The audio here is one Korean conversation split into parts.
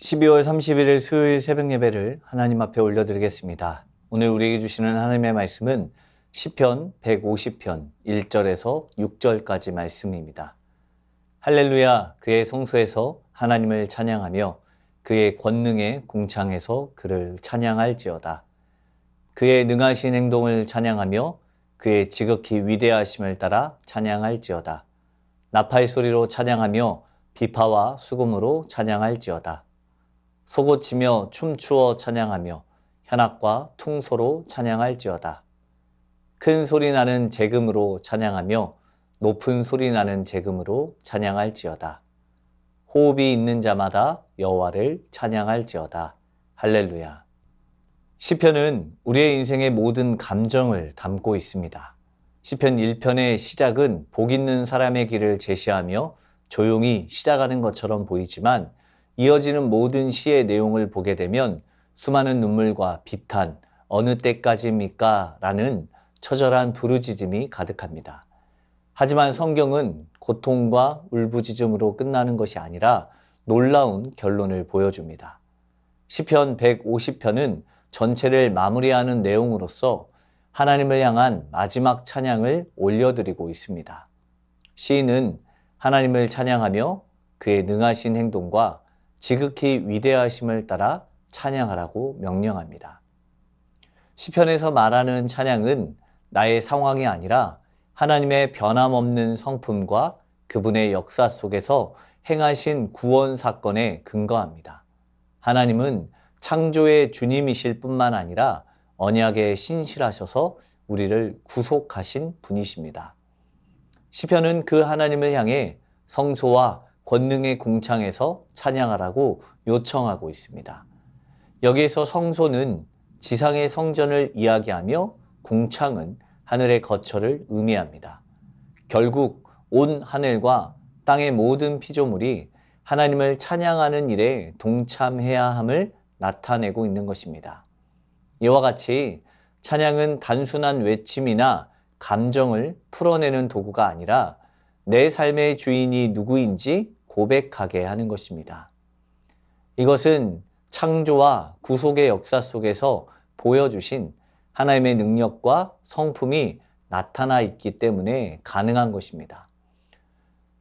12월 31일 수요일 새벽 예배를 하나님 앞에 올려드리겠습니다. 오늘 우리에게 주시는 하나님의 말씀은 시편 150편 1절에서 6절까지 말씀입니다. 할렐루야, 그의 성소에서 하나님을 찬양하며 그의 권능의 궁창에서 그를 찬양할지어다. 그의 능하신 행동을 찬양하며 그의 지극히 위대하심을 따라 찬양할지어다. 나팔 소리로 찬양하며 비파와 수금으로 찬양할지어다. 소고치며 춤추어 찬양하며 현악과 퉁소로 찬양할지어다. 큰 소리 나는 재금으로 찬양하며 높은 소리 나는 재금으로 찬양할지어다. 호흡이 있는 자마다 여호와를 찬양할지어다. 할렐루야. 시편은 우리의 인생의 모든 감정을 담고 있습니다. 시편 1편의 시작은 복 있는 사람의 길을 제시하며 조용히 시작하는 것처럼 보이지만 이어지는 모든 시의 내용을 보게 되면 수많은 눈물과 비탄, 어느 때까지입니까? 라는 처절한 부르짖음이 가득합니다. 하지만 성경은 고통과 울부짖음으로 끝나는 것이 아니라 놀라운 결론을 보여줍니다. 시편 150편은 전체를 마무리하는 내용으로서 하나님을 향한 마지막 찬양을 올려드리고 있습니다. 시인은 하나님을 찬양하며 그의 능하신 행동과 지극히 위대하심을 따라 찬양하라고 명령합니다. 시편에서 말하는 찬양은 나의 상황이 아니라 하나님의 변함없는 성품과 그분의 역사 속에서 행하신 구원 사건에 근거합니다. 하나님은 창조의 주님이실 뿐만 아니라 언약에 신실하셔서 우리를 구속하신 분이십니다. 시편은 그 하나님을 향해 성소와 권능의 궁창에서 찬양하라고 요청하고 있습니다. 여기에서 성소는 지상의 성전을 이야기하며 궁창은 하늘의 거처를 의미합니다. 결국 온 하늘과 땅의 모든 피조물이 하나님을 찬양하는 일에 동참해야 함을 나타내고 있는 것입니다. 이와 같이 찬양은 단순한 외침이나 감정을 풀어내는 도구가 아니라 내 삶의 주인이 누구인지 고백하게 하는 것입니다. 이것은 창조와 구속의 역사 속에서 보여주신 하나님의 능력과 성품이 나타나 있기 때문에 가능한 것입니다.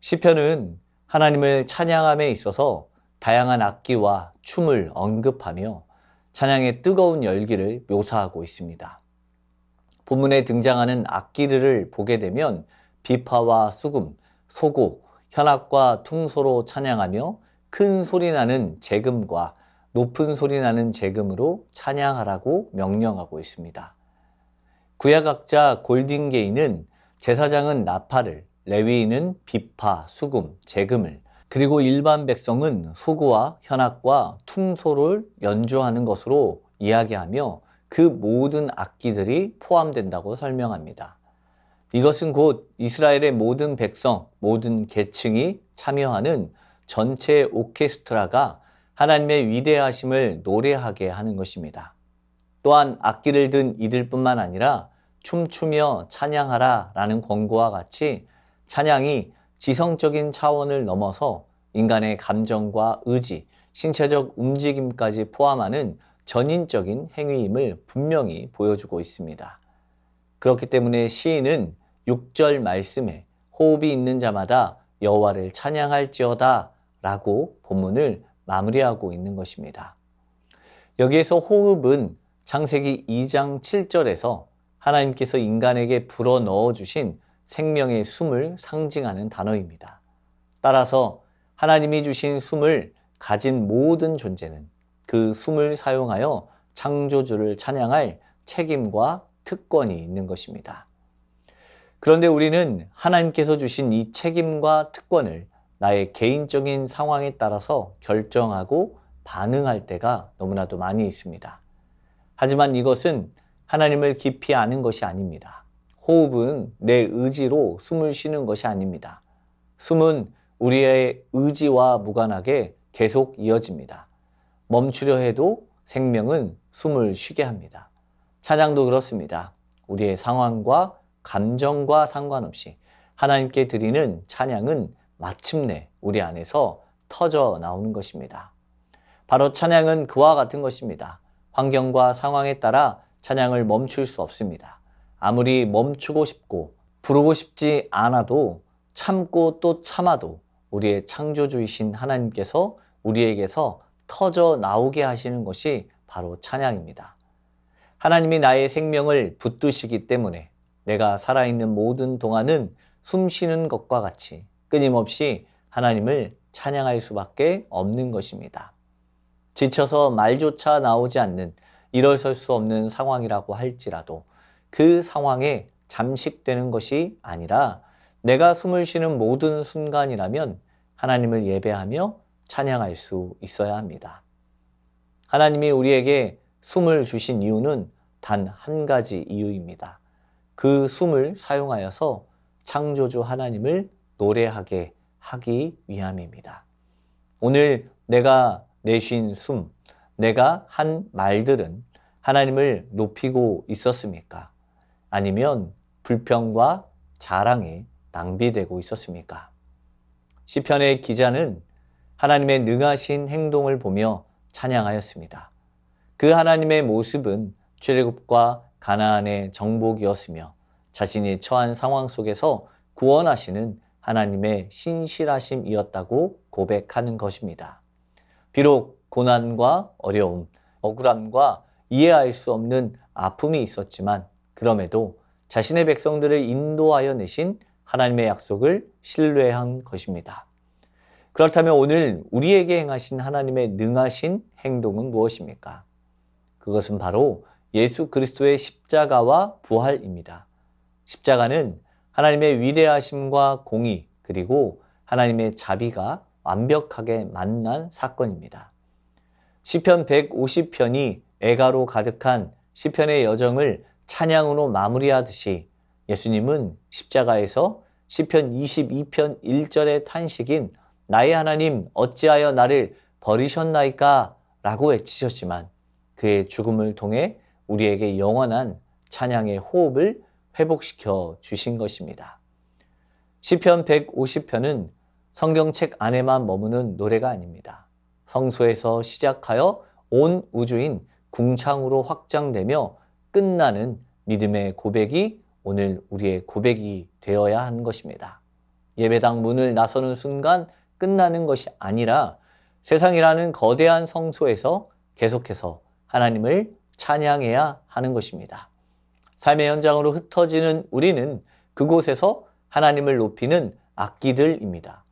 시편은 하나님을 찬양함에 있어서 다양한 악기와 춤을 언급하며 찬양의 뜨거운 열기를 묘사하고 있습니다. 본문에 등장하는 악기들을 보게 되면 비파와 수금, 소고, 현악과 퉁소로 찬양하며 큰 소리 나는 재금과 높은 소리 나는 재금으로 찬양하라고 명령하고 있습니다. 구약학자 골딩게이는 제사장은 나팔을, 레위인은 비파, 수금, 재금을, 그리고 일반 백성은 소고와 현악과 퉁소를 연주하는 것으로 이야기하며 그 모든 악기들이 포함된다고 설명합니다. 이것은 곧 이스라엘의 모든 백성, 모든 계층이 참여하는 전체 오케스트라가 하나님의 위대하심을 노래하게 하는 것입니다. 또한 악기를 든 이들뿐만 아니라 춤추며 찬양하라 라는 권고와 같이 찬양이 지성적인 차원을 넘어서 인간의 감정과 의지, 신체적 움직임까지 포함하는 전인적인 행위임을 분명히 보여주고 있습니다. 그렇기 때문에 시인은 6절 말씀에 호흡이 있는 자마다 여호와를 찬양할지어다 라고 본문을 마무리하고 있는 것입니다. 여기에서 호흡은 창세기 2장 7절에서 하나님께서 인간에게 불어 넣어주신 생명의 숨을 상징하는 단어입니다. 따라서 하나님이 주신 숨을 가진 모든 존재는 그 숨을 사용하여 창조주를 찬양할 책임과 특권이 있는 것입니다. 그런데 우리는 하나님께서 주신 이 책임과 특권을 나의 개인적인 상황에 따라서 결정하고 반응할 때가 너무나도 많이 있습니다. 하지만 이것은 하나님을 깊이 아는 것이 아닙니다. 호흡은 내 의지로 숨을 쉬는 것이 아닙니다. 숨은 우리의 의지와 무관하게 계속 이어집니다. 멈추려 해도 생명은 숨을 쉬게 합니다. 찬양도 그렇습니다. 우리의 상황과 감정과 상관없이 하나님께 드리는 찬양은 마침내 우리 안에서 터져 나오는 것입니다. 바로 찬양은 그와 같은 것입니다. 환경과 상황에 따라 찬양을 멈출 수 없습니다. 아무리 멈추고 싶고 부르고 싶지 않아도 참고 또 참아도 우리의 창조주이신 하나님께서 우리에게서 터져 나오게 하시는 것이 바로 찬양입니다. 하나님이 나의 생명을 붙드시기 때문에 내가 살아있는 모든 동안은 숨 쉬는 것과 같이 끊임없이 하나님을 찬양할 수밖에 없는 것입니다. 지쳐서 말조차 나오지 않는 일어설 수 없는 상황이라고 할지라도 그 상황에 잠식되는 것이 아니라 내가 숨을 쉬는 모든 순간이라면 하나님을 예배하며 찬양할 수 있어야 합니다. 하나님이 우리에게 숨을 주신 이유는 단 한 가지 이유입니다. 그 숨을 사용하여서 창조주 하나님을 노래하게 하기 위함입니다. 오늘 내가 내쉰 숨, 내가 한 말들은 하나님을 높이고 있었습니까? 아니면 불평과 자랑에 낭비되고 있었습니까? 시편의 기자는 하나님의 능하신 행동을 보며 찬양하였습니다. 그 하나님의 모습은 출애굽과 가나안의 정복이었으며 자신이 처한 상황 속에서 구원하시는 하나님의 신실하심이었다고 고백하는 것입니다. 비록 고난과 어려움, 억울함과 이해할 수 없는 아픔이 있었지만 그럼에도 자신의 백성들을 인도하여 내신 하나님의 약속을 신뢰한 것입니다. 그렇다면 오늘 우리에게 행하신 하나님의 능하신 행동은 무엇입니까? 그것은 바로 예수 그리스도의 십자가와 부활입니다. 십자가는 하나님의 위대하심과 공의 그리고 하나님의 자비가 완벽하게 만난 사건입니다. 시편 150편이 애가로 가득한 시편의 여정을 찬양으로 마무리하듯이 예수님은 십자가에서 시편 22편 1절의 탄식인 나의 하나님 어찌하여 나를 버리셨나이까 라고 외치셨지만 그의 죽음을 통해 우리에게 영원한 찬양의 호흡을 회복시켜 주신 것입니다. 시편 150편은 성경책 안에만 머무는 노래가 아닙니다. 성소에서 시작하여 온 우주인 궁창으로 확장되며 끝나는 믿음의 고백이 오늘 우리의 고백이 되어야 하는 것입니다. 예배당 문을 나서는 순간 끝나는 것이 아니라 세상이라는 거대한 성소에서 계속해서 하나님을 찬양해야 하는 것입니다. 삶의 현장으로 흩어지는 우리는 그곳에서 하나님을 높이는 악기들입니다.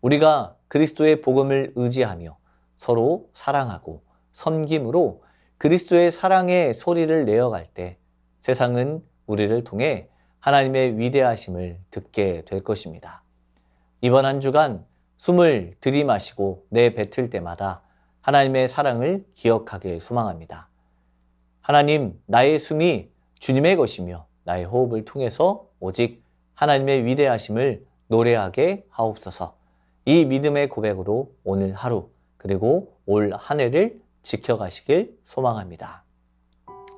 우리가 그리스도의 복음을 의지하며 서로 사랑하고 섬김으로 그리스도의 사랑의 소리를 내어갈 때 세상은 우리를 통해 하나님의 위대하심을 듣게 될 것입니다. 이번 한 주간 숨을 들이마시고 내뱉을 때마다 하나님의 사랑을 기억하길 소망합니다. 하나님, 나의 숨이 주님의 것이며 나의 호흡을 통해서 오직 하나님의 위대하심을 노래하게 하옵소서. 이 믿음의 고백으로 오늘 하루 그리고 올 한 해를 지켜가시길 소망합니다.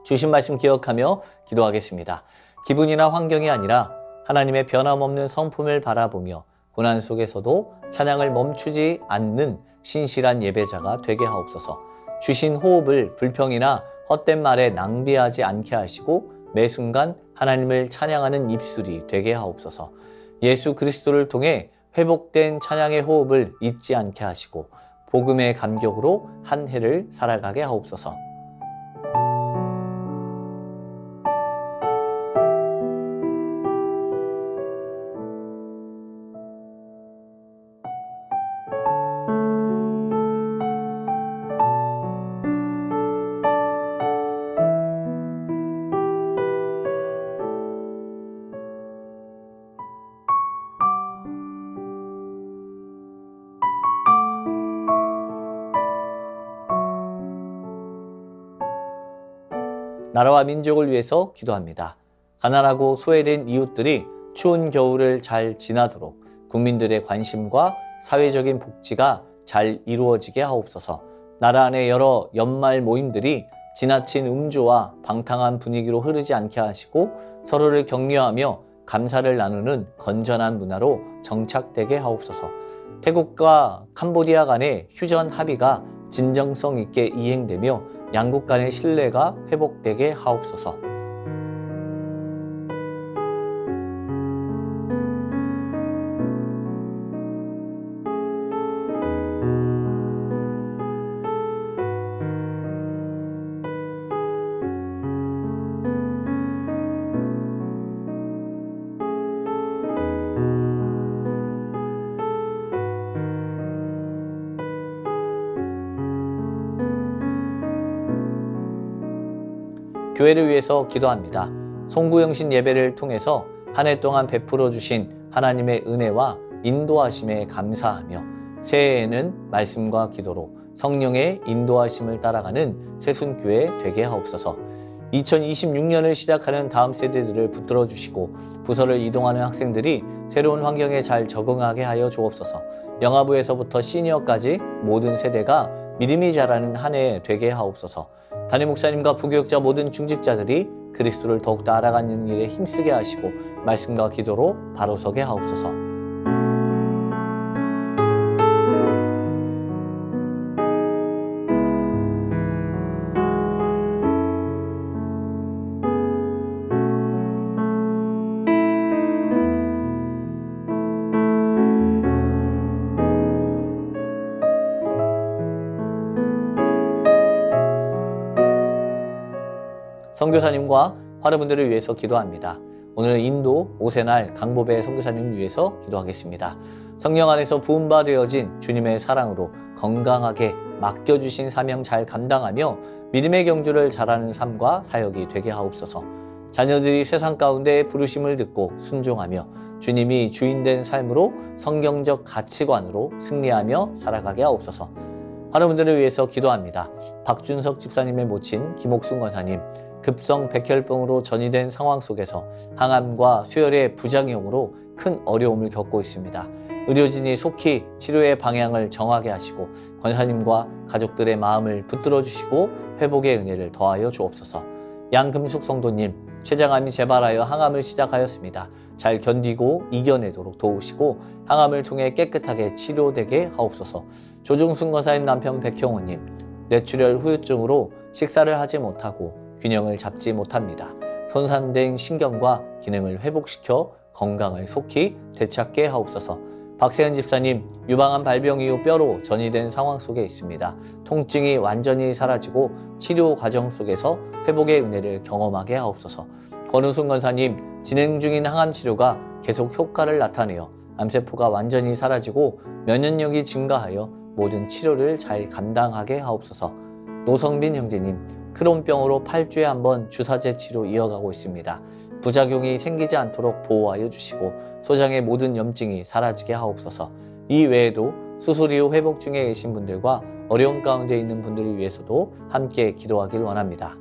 주신 말씀 기억하며 기도하겠습니다. 기분이나 환경이 아니라 하나님의 변함없는 성품을 바라보며 고난 속에서도 찬양을 멈추지 않는 신실한 예배자가 되게 하옵소서. 주신 호흡을 불평이나 헛된 말에 낭비하지 않게 하시고 매 순간 하나님을 찬양하는 입술이 되게 하옵소서. 예수 그리스도를 통해 회복된 찬양의 호흡을 잊지 않게 하시고 복음의 감격으로 한 해를 살아가게 하옵소서. 나라와 민족을 위해서 기도합니다. 가난하고 소외된 이웃들이 추운 겨울을 잘 지나도록 국민들의 관심과 사회적인 복지가 잘 이루어지게 하옵소서. 나라 안의 여러 연말 모임들이 지나친 음주와 방탕한 분위기로 흐르지 않게 하시고 서로를 격려하며 감사를 나누는 건전한 문화로 정착되게 하옵소서. 태국과 캄보디아 간의 휴전 합의가 진정성 있게 이행되며 양국 간의 신뢰가 회복되게 하옵소서. 교회를 위해서 기도합니다. 송구영신 예배를 통해서 한 해 동안 베풀어 주신 하나님의 은혜와 인도하심에 감사하며 새해에는 말씀과 기도로 성령의 인도하심을 따라가는 새순교회 되게 하옵소서. 2026년을 시작하는 다음 세대들을 붙들어 주시고 부서를 이동하는 학생들이 새로운 환경에 잘 적응하게 하여 주옵소서. 영아부에서부터 시니어까지 모든 세대가 믿음이 자라는 한 해 되게 하옵소서. 담임 목사님과 부교육자 모든 중직자들이 그리스도를 더욱더 알아가는 일에 힘쓰게 하시고 말씀과 기도로 바로 서게 하옵소서. 선교사님과 화르분들을 위해서 기도합니다. 오늘은 인도 오세날 강보배 선교사님을 위해서 기도하겠습니다. 성령 안에서 부음바 되어진 주님의 사랑으로 건강하게 맡겨주신 사명 잘 감당하며 믿음의 경주를 잘하는 삶과 사역이 되게 하옵소서. 자녀들이 세상 가운데 부르심을 듣고 순종하며 주님이 주인된 삶으로 성경적 가치관으로 승리하며 살아가게 하옵소서. 화르분들을 위해서 기도합니다. 박준석 집사님의 모친 김옥순 권사님, 급성 백혈병으로 전이된 상황 속에서 항암과 수혈의 부작용으로 큰 어려움을 겪고 있습니다. 의료진이 속히 치료의 방향을 정하게 하시고 권사님과 가족들의 마음을 붙들어 주시고 회복의 은혜를 더하여 주옵소서. 양금숙 성도님, 췌장암이 재발하여 항암을 시작하였습니다. 잘 견디고 이겨내도록 도우시고 항암을 통해 깨끗하게 치료되게 하옵소서. 조중순 권사님 남편 백형우님, 뇌출혈 후유증으로 식사를 하지 못하고 균형을 잡지 못합니다. 손상된 신경과 기능을 회복시켜 건강을 속히 되찾게 하옵소서. 박세현 집사님, 유방암 발병 이후 뼈로 전이된 상황 속에 있습니다. 통증이 완전히 사라지고 치료 과정 속에서 회복의 은혜를 경험하게 하옵소서. 권우순 권사님, 진행 중인 항암 치료가 계속 효과를 나타내어 암세포가 완전히 사라지고 면역력이 증가하여 모든 치료를 잘 감당하게 하옵소서. 노성빈 형제님, 크론병으로 8주에 한 번 주사제 치료 이어가고 있습니다. 부작용이 생기지 않도록 보호하여 주시고 소장의 모든 염증이 사라지게 하옵소서. 이 외에도 수술 이후 회복 중에 계신 분들과 어려움 가운데 있는 분들을 위해서도 함께 기도하길 원합니다.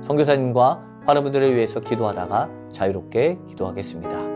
선교사님과 화르분들을 위해서 기도하다가 자유롭게 기도하겠습니다.